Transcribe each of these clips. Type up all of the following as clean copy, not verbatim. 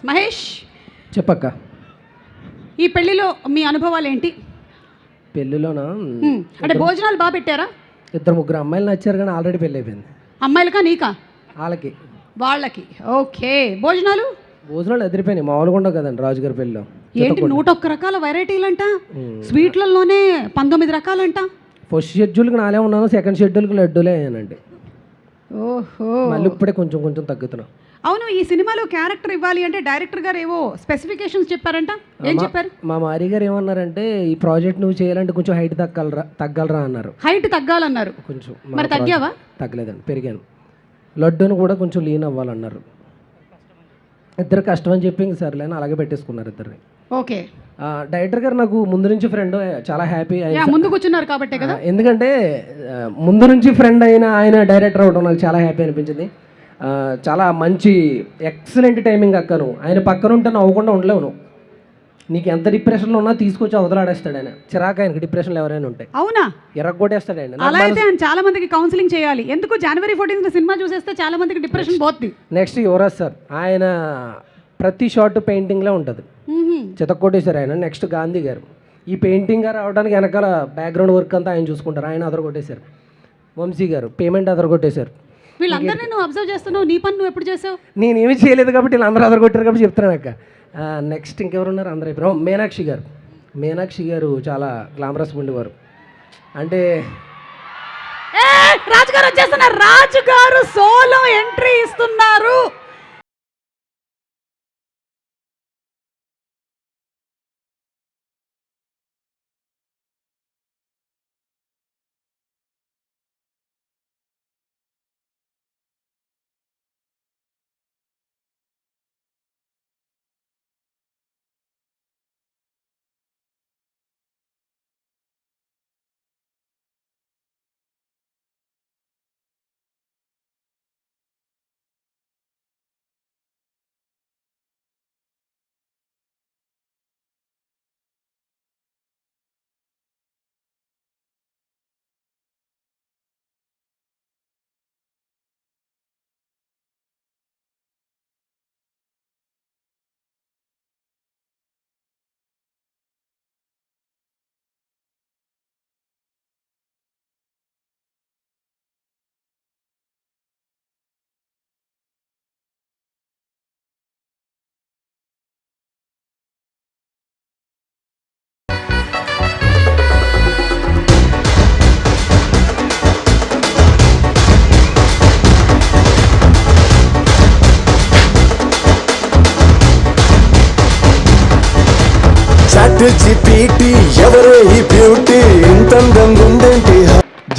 మహేష్ చెప్పక్క. ఈ పెళ్లిలో మీ అనుభవాలు ఏంటి? పెళ్ళిలోనా అంటే భోజనాలు బాగా పెట్టారా? ఇద్దరు ముగ్గురు అమ్మాయిలు నచ్చారు కానీ ఆల్రెడీ పెళ్ళి అయిపోయింది. అమ్మాయిలకా నీకా? వాళ్ళకి వాళ్ళకి. ఓకే. భోజనాలు ఎదిరిపోయినాయి. మామూలుగా ఉండవు కదండి రాజుగారి పెళ్ళిలో. ఏంటి 101 రకాల వెరైటీలంట, స్వీట్లలోనే 19 రకాలంట. ఫస్ట్ షెడ్యూల్కి నాలే ఉన్నాను, సెకండ్ షెడ్యూల్కి లడ్డూలే అయ్యానండి. ఓహో. మళ్ళీ ఇప్పుడే కొంచెం కొంచెం తగ్గుతున్నా. అవును, ఈ సినిమాలో క్యారెక్టర్ ఇవ్వాలి అంటే డైరెక్టర్ గారు ఏవో స్పెసిఫికేషన్స్ చెప్పారంట. ఏం చెప్పారు? మా మారి గారు ఏమన్నారంటే ఈ ప్రాజెక్ట్ నువ్వు చేయాలంటే కొంచెం హైట్ తగ్గలరా అన్నారు. హైట్ తగ్గాలన్నారు. కొంచెం. మరి తగ్గావా? తగ్గలేదండి, పెరిగాను. లడ్డూను కూడా కొంచెం లీన్ అవ్వాలన్నారు. ఇద్దరు కష్టం అని చెప్పి ఇంక సర్లేని అలాగే పెట్టేసుకున్నారు ఇద్దరిని. ఓకే. డైరెక్టర్ గారు నాకు ముందు నుంచి ఫ్రెండ్, చాలా హ్యాపీ. ముందు కూర్చున్నారు కాబట్టే కదా. ఎందుకంటే ముందు నుంచి ఫ్రెండ్ అయిన ఆయన డైరెక్టర్ అవడం నాకు చాలా హ్యాపీ అనిపించింది. చాలా మంచి ఎక్సలెంట్ టైమింగ్ అక్కను. ఆయన పక్కన ఉంటే నవ్వకుండా ఉండలేవు. నువ్వు నీకు ఎంత డిప్రెషన్లో ఉన్నా తీసుకొచ్చి అవతలాడేస్తాడు ఆయన. చిరాకు ఆయనకి డిప్రెషన్లో ఎవరైనా ఉంటాయి. అవునా? ఎరగొట్టేస్తాడు ఆయన. అలా అయితే ఆయన చాలా మందికి కౌన్సిలింగ్ చేయాలి. ఎందుకు జనవరి 14 సినిమా చూసేస్తే చాలా మందికి డిప్రెషన్ పోతుంది. నెక్స్ట్ యువరాజ్ సార్, ఆయన ప్రతి షార్ట్ పెయింటింగ్లో ఉంటుంది. చితక్కొట్టేశారు ఆయన. నెక్స్ట్ గాంధీ గారు, ఈ పెయింటింగ్ గారు అవడానికి వెనకాల బ్యాక్గ్రౌండ్ వర్క్ అంతా ఆయన చూసుకుంటారు. ఆయన అదరగొట్టేశారు. వంశీ గారు పేమెంట్ అదరగొట్టేశారు. వీళ్ళందరినీ నువ్వు అబ్జర్వ్ చేస్తున్నావు, నీ పని నువ్వు ఎప్పుడు చేసావు? నేనేమి చేయలేదు కాబట్టి వీళ్ళందరూ అదరగొట్టారు కాబట్టి చెప్తున్నాను అక్క. నెక్స్ట్ ఇంకెవరున్నారు? అందరూ అయిపోయారు. మీనాక్షి గారు చాలా గ్లామరస్ ఉండేవారు. అంటే రాజుగారు వచ్చేస్తున్నారు. రాజుగారు సోలో ఎంట్రీ ఇస్తున్నారు.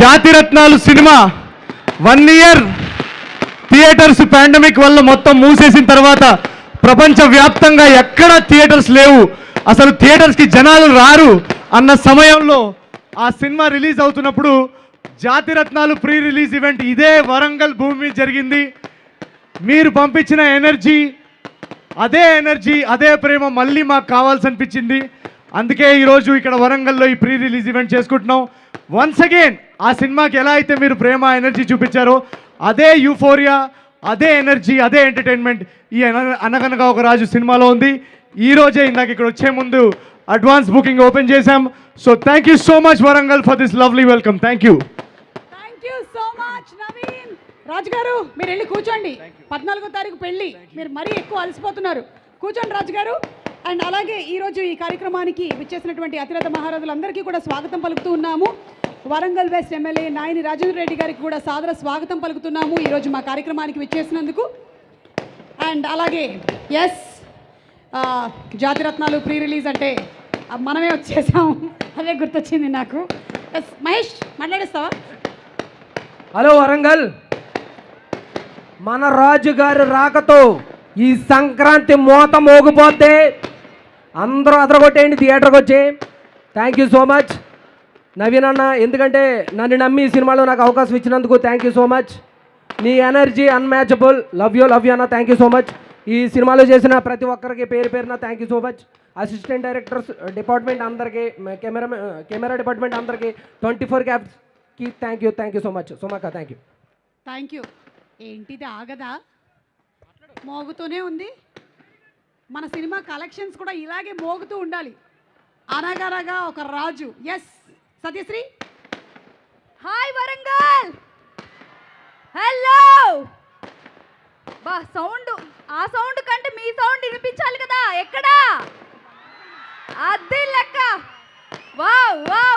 జాతిరత్నాలు సినిమా 1 ఇయర్ థియేటర్స్ పాండమిక్ వల్ల మొత్తం మూసేసిన తర్వాత ప్రపంచవ్యాప్తంగా ఎక్కడ థియేటర్స్ లేవు, అసలు థియేటర్స్కి జనాలు రారు అన్న సమయంలో ఆ సినిమా రిలీజ్ అవుతున్నప్పుడు జాతిరత్నాలు ప్రీ రిలీజ్ ఈవెంట్ ఇదే వరంగల్ భూమి జరిగింది. మీరు పంపించిన ఎనర్జీ, అదే ప్రేమ మళ్ళీ మాకు కావాల్సి అనిపించింది. అందుకే ఈరోజు ఇక్కడ వరంగల్లో ఈ ప్రీ రిలీజ్ ఈవెంట్ చేసుకుంటున్నాం. వన్స్ అగైన్ ఆ సినిమాకి ఎలా అయితే మీరు ప్రేమ ఎనర్జీ చూపించారో అదే యూఫోరియా, అదే ఎనర్జీ, అదే ఎంటర్టైన్మెంట్ ఈ అనగనగా ఒక రాజు సినిమాలో ఉంది. ఈరోజే ఇందాక ఇక్కడ వచ్చే ముందు అడ్వాన్స్ బుకింగ్ ఓపెన్ చేశాం. So thank you so much Warangal for this lovely welcome. Thank you so much Naveen. రాజుగారు మీరు వెళ్ళి కూర్చోండి. 14వ తారీఖు పెళ్ళి, మీరు మరీ ఎక్కువ అలసిపోతున్నారు. కూర్చోండి రాజుగారు. అండ్ అలాగే ఈరోజు ఈ కార్యక్రమానికి విచ్చేసినటువంటి అతిరథ మహారాజులందరికీ కూడా స్వాగతం పలుకుతూ ఉన్నాము. వరంగల్ వెస్ట్ ఎమ్మెల్యే నాయని రాజేంద్ర రెడ్డి గారికి కూడా సాదర స్వాగతం పలుకుతున్నాము ఈరోజు మా కార్యక్రమానికి విచ్చేసినందుకు. అండ్ అలాగే జాతిరత్నాలు ప్రీ రిలీజ్ అంటే మనమే వచ్చేసాం, అదే గుర్తొచ్చింది నాకు. మహేష్ మాట్లాడేస్తావా? హలో వరంగల్, మన రాజుగారి రాకతో ఈ సంక్రాంతి మోత మోగిపోతే అందరూ అదరగొట్టేయండి థియేటర్కి వచ్చి. Thank you so much Naveen అన్న, ఎందుకంటే నన్ను నమ్మి ఈ సినిమాలో నాకు అవకాశం ఇచ్చినందుకు థ్యాంక్ యూ సో మచ్. నీ ఎనర్జీ అన్మ్యాచబుల్. లవ్ యూ అన్న. Thank you so much. ఈ సినిమాలో చేసిన ప్రతి ఒక్కరికి పేరున thank you so much. Assistant directors department అందరికీ, కెమెరా డిపార్ట్మెంట్ అందరికీ, 24 క్యాబ్స్కి థ్యాంక్ యూ సో మచ్. సుమాక థ్యాంక్ యూ. ఏంటిది ఆగదా? మోగుతూనే ఉంది. మన సినిమా కలెక్షన్స్ కూడా ఇలాగే మోగుతూ ఉండాలి. అనగనగా ఒక రాజు. S Satyashri. Hi Warangal, hello. బా సౌండ్, ఆ సౌండ్ కంటే మీ సౌండ్ వినిపించాలి కదా. ఎక్కడా అది లెక్క. Wow wow